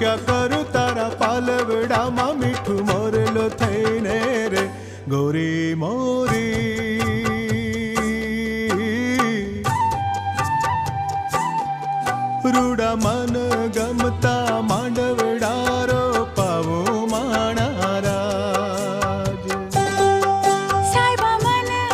ભૂખ્યા કરું તારા પાલવડામાં મીઠું મોરલો થઈને રે ગોરી મોરી. રૂડા મન